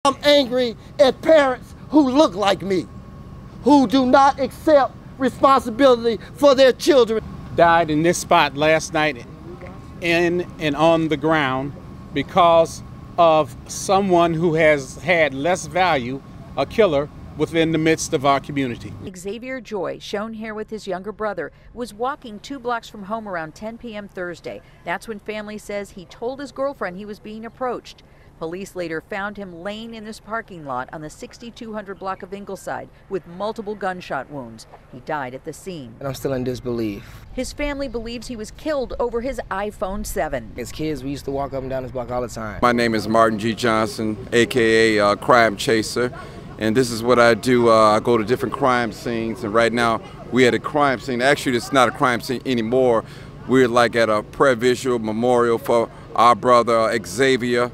I'm angry at parents who look like me, who do not accept responsibility for their children. Died in this spot last night in and on the ground because of someone who has had less value, a killer, within the midst of our community. Xavier Joy, shown here with his younger brother, was walking 2 blocks from home around 10 p.m. Thursday. That's when family says he told his girlfriend he was being approached. Police later found him laying in this parking lot on the 6200 block of Ingleside with multiple gunshot wounds. He died at the scene. And I'm still in disbelief. His family believes he was killed over his iPhone 7. As kids, we used to walk up and down this block all the time. My name is Martin G. Johnson, aka Crime Chaser, and this is what I do. I go to different crime scenes, and right now we at a crime scene. Actually, it's not a crime scene anymore. We're like at a prayer visual memorial for our brother Xavier.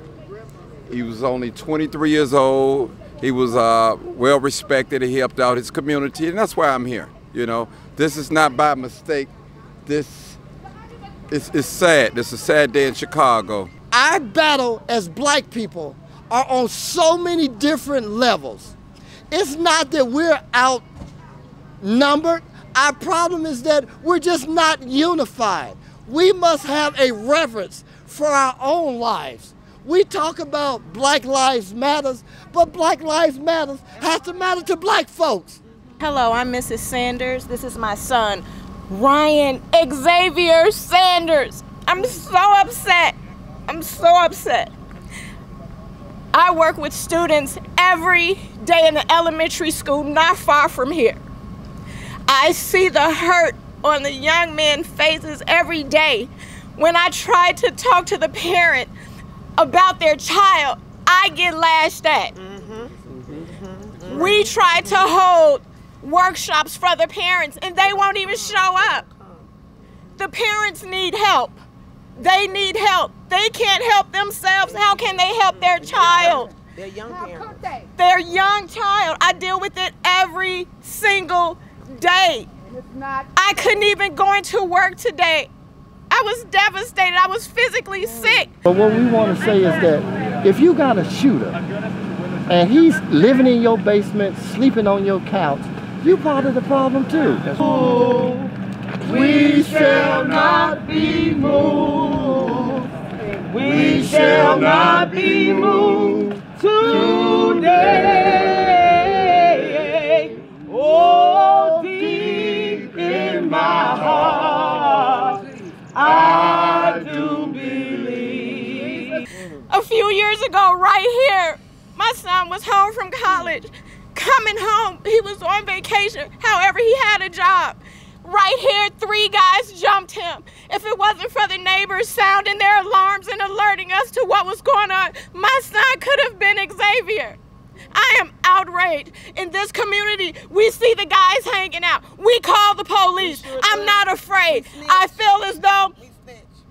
He was only 23 years old. He was well respected. He helped out his community, and that's why I'm here. You know, this is not by mistake. This is sad. This is a sad day in Chicago. Our battle as black people are on so many different levels. It's not that we're outnumbered. Our problem is that we're just not unified. We must have a reverence for our own lives. We talk about Black Lives Matters, but Black Lives Matters has to matter to black folks. Hello, I'm Mrs. Sanders. This is my son, Ryan Xavier Sanders. I'm so upset. I'm so upset. I work with students every day in the elementary school not far from here. I see the hurt on the young men's faces every day. When I try to talk to the parent about their child, I get lashed at. We try to hold workshops for the parents and they won't even show up. The parents need help. They need help. They can't help themselves. How can they help their child? They're young parents. Their young child. I deal with it every single day. I couldn't even go into work today. I was devastated. I was physically sick. But what we want to say is that if you got a shooter and he's living in your basement, sleeping on your couch, you're part of the problem too. Oh, we shall not be moved. We shall not be moved today. Oh, deep in my heart, I do believe. A few years ago, right here, my son was home from college. Coming home, he was on vacation. However, he had a job. Right here, 3 guys jumped him. If it wasn't for the neighbors sounding their alarms and alerting us to what was going on, my son could have been Xavier. I am outraged. In this community, we see the guys hanging out. We call the police. I'm not afraid. I feel as though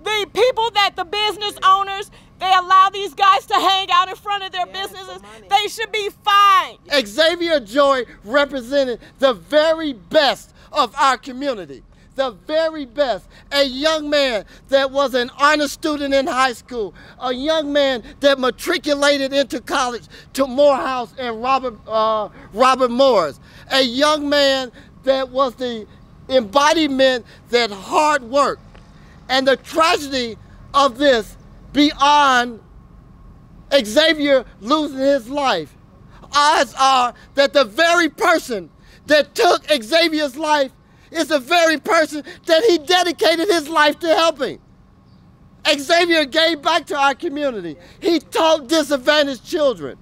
the people the business owners, they allow these guys to hang out in front of their businesses. They should be fined. Xavier Joy represented the very best of our community. The very best. A young man that was an honor student in high school. A young man that matriculated into college to Morehouse and Robert Morris. A young man that was the embodiment that hard work. And the tragedy of this, beyond Xavier losing his life, odds are that the very person that took Xavier's life is the very person that he dedicated his life to helping. Xavier gave back to our community. He taught disadvantaged children.